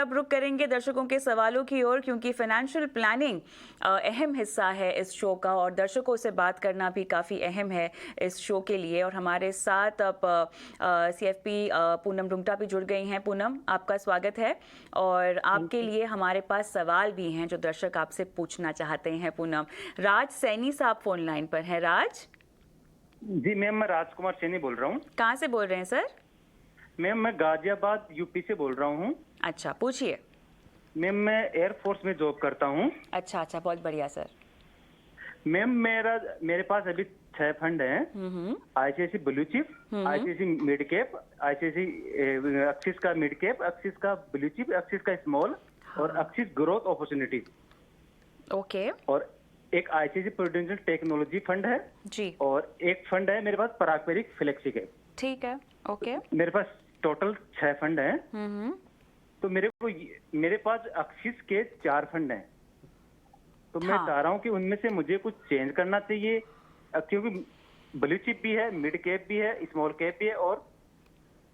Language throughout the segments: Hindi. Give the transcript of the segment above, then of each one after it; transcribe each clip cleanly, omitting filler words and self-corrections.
अब रुक करेंगे दर्शकों के सवालों की ओर, क्योंकि फाइनेंशियल प्लानिंग अहम हिस्सा है इस शो का और दर्शकों से बात करना भी काफ़ी अहम है इस शो के लिए। और हमारे साथ अब CFP पूनम रुंगटा भी जुड़ गई हैं। पूनम, आपका स्वागत है और आपके लिए हमारे पास सवाल भी हैं जो दर्शक आपसे पूछना चाहते हैं। पूनम, राज सैनी साहब फोन लाइन पर हैं। राज जी मैम, मैं राजकुमार सैनी बोल रहा हूँ। कहाँ से बोल रहे हैं सर? मैम मैं गाजियाबाद यूपी से बोल रहा हूँ। अच्छा, पूछिए। मैम मैं एयरफोर्स में जॉब करता हूँ। अच्छा अच्छा, बहुत बढ़िया सर। मैम मेरे पास अभी 6 फंड हैं। ICICI blue chip, ICICI mid cap, ICICI axis का मिड कैप, एक्सिस का ब्लू चिप, एक्सिस का स्मॉल और एक्सिस ग्रोथ अपॉर्चुनिटीज। ओके। और एक ICICI प्रूडेंशियल टेक्नोलॉजी फंड है जी। और एक फंड है मेरे पास पारंपरिक फ्लेक्सी कैप। ठीक है। ओके। मेरे पास टोटल 6 फंड हैं। तो मेरे पास एक्सिस के 4 फंड हैं। तो मैं चाह रहा हूँ कि उनमें से मुझे कुछ चेंज करना चाहिए, क्योंकि ब्लू चिप भी है, मिड कैप भी है, स्मॉल कैप भी है और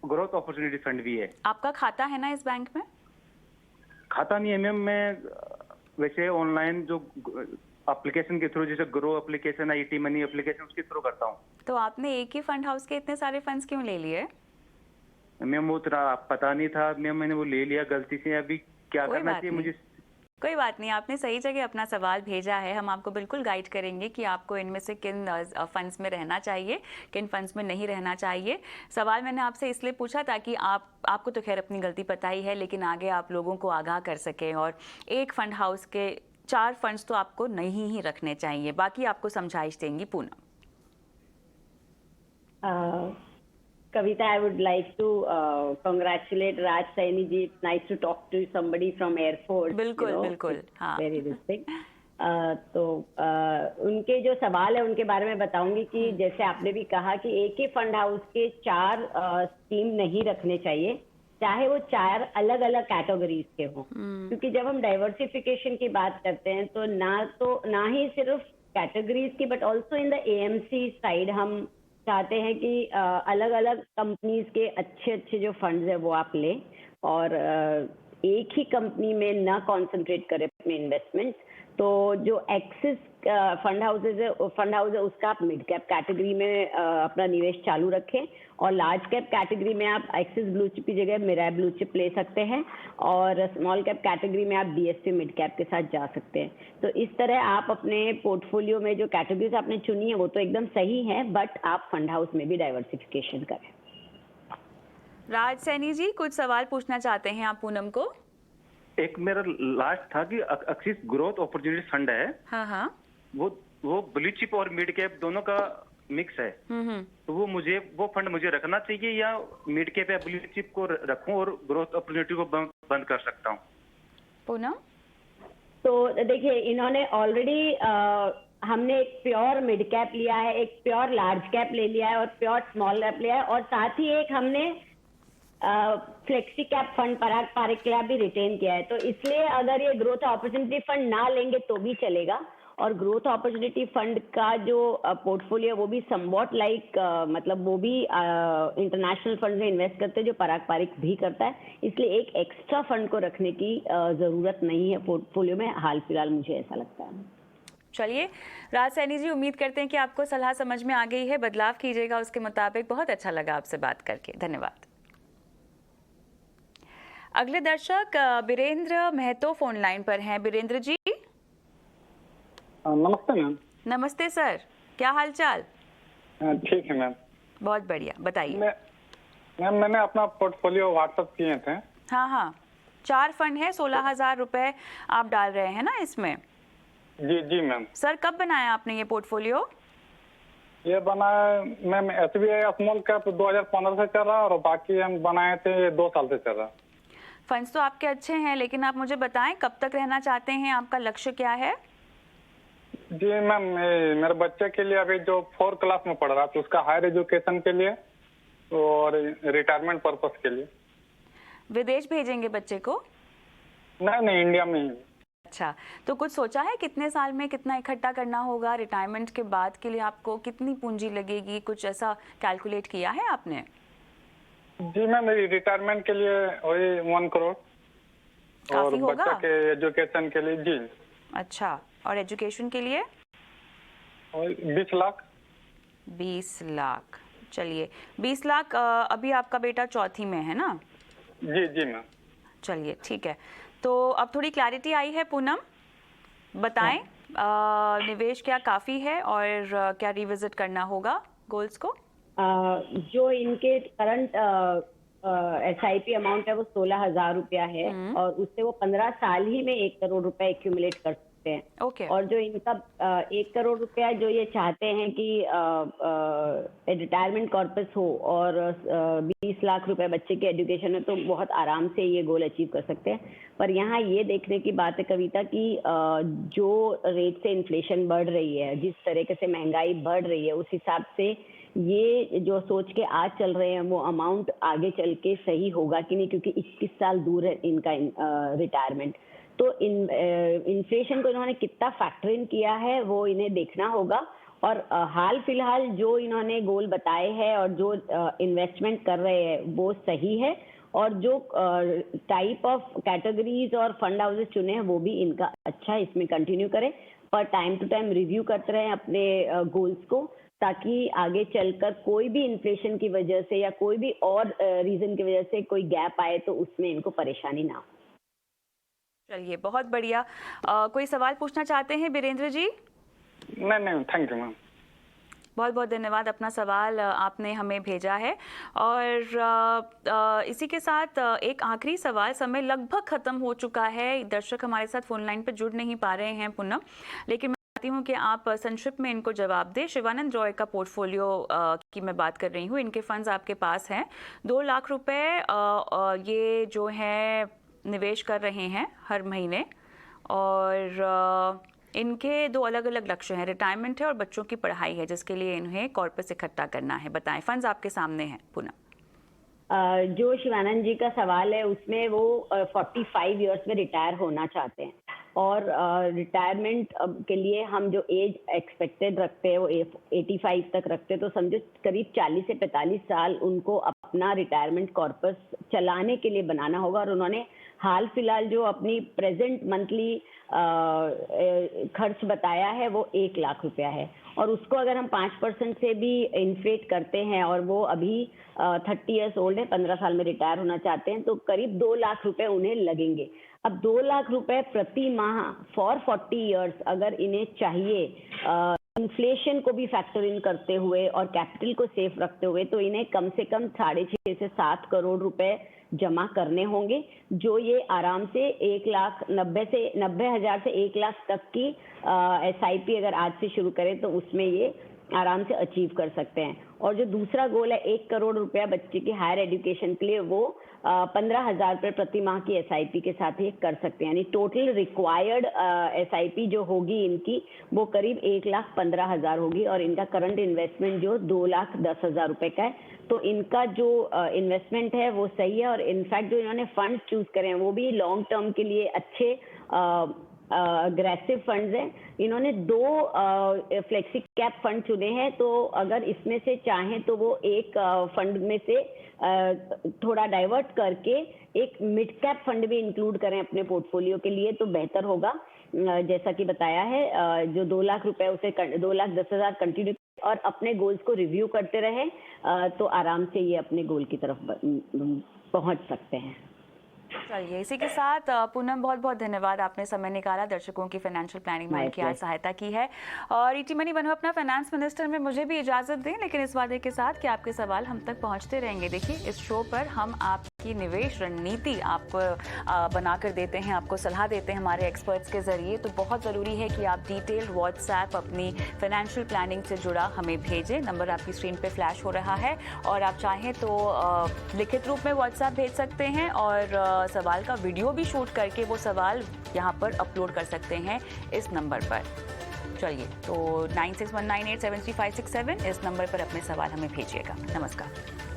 ग्रोथ अपॉर्चुनिटी फंड भी है। आपका खाता है ना इस बैंक में? खाता नहीं है मैम, मैं वैसे ऑनलाइन जो एप्लीकेशन के थ्रू, जैसे grow application, IT money application, उसके थ्रू करता हूँ। तो आपने एक ही फंड हाउस के इतने सारे फंड्स क्यों ले लिए? मैम वो पता नहीं था मैम, मैंने वो ले लिया गलती से। अभी क्या करना चाहिए मुझे? कोई बात नहीं, आपने सही जगह अपना सवाल भेजा है। हम आपको बिल्कुल गाइड करेंगे कि आपको इनमें से किन फंड्स में रहना चाहिए, किन फंड्स में नहीं रहना चाहिए। सवाल मैंने आपसे इसलिए पूछा ताकि आपको तो खैर अपनी गलती पता ही है, लेकिन आगे आप लोगों को आगाह कर सकें। और एक फंड हाउस के 4 फंड्स तो आपको नहीं ही रखने चाहिए। बाकी आपको समझाइश देंगी Poonam. Kavita, I would like to congratulate Raj Saini ji. It's nice to talk to somebody from Air Force. बिल्कुल बिल्कुल, हाँ। Very respect. तो उनके जो सवाल है उनके बारे में बताऊंगी कि जैसे आपने भी कहा कि एक ही फंड हाउस के 4 स्कीम नहीं रखने चाहिए, चाहे वो 4 अलग अलग कैटेगरीज के हों। क्योंकि जब हम डाइवर्सिफिकेशन की बात करते हैं तो ना ही सिर्फ कैटेगरीज की, but also in the AMC side हम चाहते हैं कि अलग अलग कंपनीज के अच्छे अच्छे जो फंड्स है वो आप लें और एक ही कंपनी में ना कॉन्सेंट्रेट करें अपने इन्वेस्टमेंट्स। तो जो एक्सिस फंड हाउस है उसका आप मिड कैप कैटेगरी में अपना निवेश चालू रखें और लार्ज कैप कैटेगरी में आप एक्सिस ब्लू चिप की जगह मिराई ब्लू चिप ले सकते हैं और स्मॉल कैप कैटेगरी में आप BSP मिड कैप के साथ जा सकते हैं। तो इस तरह आप अपने पोर्टफोलियो में जो कैटेगरीज आपने चुनी है वो तो एकदम सही है, बट आप फंड हाउस में भी डाइवर्सिफिकेशन करें। राज सैनी जी, कुछ सवाल पूछना चाहते हैं आप पूनम को? एक मेरा लास्ट था कि एक्सिस ग्रोथ अपॉर्चुनिटी फंड है। हाँ। वो ब्लू चिप और मिड कैप दोनों का मिक्स है। तो वो फंड मुझे रखना चाहिए या मिड कैप या ब्लू चिप को रखूं और ग्रोथ अपॉर्चुनिटी को बंद कर सकता हूं? पूनम, तो देखिए, इन्होंने ऑलरेडी हमने एक प्योर मिड कैप लिया है, एक प्योर लार्ज कैप ले लिया है और प्योर स्मॉल कैप लिया है और साथ ही एक हमने फ्लेक्सी कैप फंड पारंपरिक कैप भी रिटेन किया है। तो इसलिए अगर ये ग्रोथ अपॉर्चुनिटी फंड ना लेंगे तो भी चलेगा और ग्रोथ अपॉर्चुनिटी फंड का जो पोर्टफोलियो वो भी समवॉट लाइक मतलब वो भी इंटरनेशनल फंड में इन्वेस्ट करते हैं जो पारंपरिक भी करता है, इसलिए एक एक्स्ट्रा फंड को रखने की जरूरत नहीं है पोर्टफोलियो में हाल फिलहाल, मुझे ऐसा लगता है। चलिए राज सैनी जी, उम्मीद करते हैं कि आपको सलाह समझ में आ गई है, बदलाव कीजिएगा उसके मुताबिक। बहुत अच्छा लगा आपसे बात करके, धन्यवाद। अगले दर्शक बीरेंद्र महतो फोन लाइन पर हैं। बीरेंद्र जी, नमस्ते मैम। नमस्ते सर, क्या हाल चाल? ठीक है मैम। बहुत बढ़िया, बताइए। मैम मैंने अपना पोर्टफोलियो व्हाट्सएप किए थे। हाँ, 4 फंड है, 16,000 रुपए आप डाल रहे हैं ना इसमें? जी मैम। सर, कब बनाया आपने ये पोर्टफोलियो? ये बनाया मैम SBI स्मॉल कैप 2015 से चल रहा है और बाकी हम बनाए थे 2 साल से चल रहा है। फंड्स तो आपके अच्छे हैं, लेकिन आप मुझे बताएं कब तक रहना चाहते हैं, आपका लक्ष्य क्या है? जी मैम, मेरे बच्चे के लिए अभी जो 4th क्लास में पढ़ रहा है तो उसका हायर एजुकेशन के लिए और रिटायरमेंट पर्पस के लिए। विदेश भेजेंगे बच्चे को? नहीं, इंडिया में ही। अच्छा, तो कुछ सोचा है कितने साल में कितना इकट्ठा करना होगा? रिटायरमेंट के बाद के लिए आपको कितनी पूंजी लगेगी? कुछ ऐसा कैलकुलेट किया है आपने? जी मैम, रिटायरमेंट के लिए वही 1 करोड़। और काफी होगा? बच्चों के एजुकेशन के लिए जी। अच्छा, और एजुकेशन के लिए? और 20 लाख। 20 लाख, चलिए 20 लाख। अभी आपका बेटा चौथी में है ना? जी जी मैम। चलिए ठीक है, तो अब थोड़ी क्लैरिटी आई है। पूनम बताएं, निवेश क्या काफ़ी है और क्या रिविजिट करना होगा गोल्स को? जो इनके करंट SIP अमाउंट है वो 16,000 रुपया है और उससे वो 15 साल ही में 1 करोड़ रुपया एक्यूमुलेट कर सकते हैं। ओके। और जो इनका 1 करोड़ रुपया जो ये चाहते हैं कि रिटायरमेंट कॉर्पस हो और 20 लाख रुपए बच्चे के एजुकेशन में, तो बहुत आराम से ये गोल अचीव कर सकते हैं। पर यहाँ ये देखने की बात है कविता की जो रेट से इन्फ्लेशन बढ़ रही है, जिस तरीके से महंगाई बढ़ रही है, उस हिसाब से ये जो सोच के आज चल रहे हैं वो अमाउंट आगे चल के सही होगा कि नहीं, क्योंकि 21 साल दूर है इनका रिटायरमेंट। तो इन्फ्लेशन को इन्होंने कितना फैक्टर इन किया है वो इन्हें देखना होगा। और हाल फिलहाल जो इन्होंने गोल बताए हैं और जो इन्वेस्टमेंट कर रहे हैं वो सही है, और जो टाइप ऑफ कैटेगरीज और फंड हाउसेस चुने हैं वो भी इनका अच्छा है, इसमें कंटिन्यू करें। पर टाइम टू टाइम रिव्यू करते रहें अपने गोल्स को, ताकि आगे चलकर कोई भी इन्फ्लेशन की वजह से या कोई भी और रीजन की वजह से कोई गैप आए तो उसमें इनको परेशानी ना हो। चलिए बहुत बढ़िया। कोई सवाल पूछना चाहते हैं बीरेंद्र जी? नहीं, थैंक यू मैम। बहुत बहुत धन्यवाद, अपना सवाल आपने हमें भेजा है। और इसी के साथ एक आखिरी सवाल, समय लगभग ख़त्म हो चुका है, दर्शक हमारे साथ फोन लाइन पर जुड़ नहीं पा रहे हैं पूनम, लेकिन मैं चाहती हूँ कि आप संक्षिप्त में इनको जवाब दें। शिवानंद रॉय का पोर्टफोलियो की मैं बात कर रही हूँ, इनके फंड्स आपके पास हैं, 2 लाख रुपए ये जो है निवेश कर रहे हैं हर महीने, और इनके 2 अलग अलग लक्ष्य हैं, रिटायरमेंट है और बच्चों की पढ़ाई है, जिसके लिए इन्हें कॉर्पस इकट्ठा करना है। बताएं, फंड्स आपके सामने हैं पूनम। जो शिवानंद जी का सवाल है उसमें वो 45 इयर्स में रिटायर होना चाहते हैं, और रिटायरमेंट के लिए हम जो एज एक्सपेक्टेड रखते हैं वो 85 तक रखते हैं, तो समझो करीब 40 से 45 साल उनको अपना रिटायरमेंट कॉर्पस चलाने के लिए बनाना होगा। और उन्होंने हाल फिलहाल जो अपनी प्रेजेंट मंथली खर्च बताया है वो 1 लाख रुपया है, और उसको अगर हम 5% से भी इन्फ्लेट करते हैं, और वो अभी 30 इयर्स ओल्ड है, 15 साल में रिटायर होना चाहते हैं, तो करीब 2 लाख रुपए उन्हें लगेंगे। अब 2 लाख रुपए प्रति माह फॉर 40 इयर्स अगर इन्हें चाहिए इन्फ्लेशन को भी फैक्टर इन करते हुए और कैपिटल को सेफ रखते हुए, तो इन्हें कम से कम 6.5 से 7 करोड़ रुपए जमा करने होंगे, जो ये आराम से 1,90,000 से 1 लाख तक की SIP अगर आज से शुरू करें तो उसमें ये आराम से अचीव कर सकते हैं। और जो दूसरा गोल है 1 करोड़ रुपया बच्चे की हायर एजुकेशन के लिए, वो 15,000 रुपये प्रति माह की SIP के साथ ही कर सकते हैं। यानी टोटल रिक्वायर्ड SIP जो होगी इनकी वो करीब 1,15,000 होगी, और इनका करंट इन्वेस्टमेंट जो 2,10,000 रुपये का है। तो इनका जो इन्वेस्टमेंट है वो सही है, और इनफैक्ट जो इन्होंने फंड चूज करे हैं वो भी लॉन्ग टर्म के लिए अच्छे अग्रेसिव फंड्स हैं। इन्होंने 2 फ्लेक्सी कैप फंड चुने हैं, तो अगर इसमें से चाहें तो वो एक फंड में से थोड़ा डाइवर्ट करके एक मिड कैप फंड भी इंक्लूड करें अपने पोर्टफोलियो के लिए तो बेहतर होगा। जैसा कि बताया है, जो 2 लाख रुपए उसे 2,10,000 कंटिन्यू और अपने गोल्स को रिव्यू करते रहे तो आराम से ये अपने गोल की तरफ पहुंच सकते हैं। चलिए, इसी के साथ पूनम बहुत बहुत धन्यवाद, आपने समय निकाला, दर्शकों की फाइनेंशियल प्लानिंग में उनकी आज सहायता की है। और ईटी मनी बनो अपना फाइनेंस मिनिस्टर में मुझे भी इजाज़त दें, लेकिन इस वादे के साथ कि आपके सवाल हम तक पहुंचते रहेंगे। देखिए, इस शो पर हम आपकी निवेश रणनीति आपको बनाकर देते हैं, आपको सलाह देते हैं हमारे एक्सपर्ट्स के ज़रिए। तो बहुत ज़रूरी है कि आप डिटेल्ड व्हाट्सएप अपनी फाइनेंशियल प्लानिंग से जुड़ा हमें भेजें। नंबर आपकी स्क्रीन पर फ्लैश हो रहा है, और आप चाहें तो लिखित रूप में व्हाट्सएप भेज सकते हैं, और सवाल का वीडियो भी शूट करके वो सवाल यहाँ पर अपलोड कर सकते हैं इस नंबर पर। चलिए, तो 9619873567 इस नंबर पर अपने सवाल हमें भेजिएगा। नमस्कार।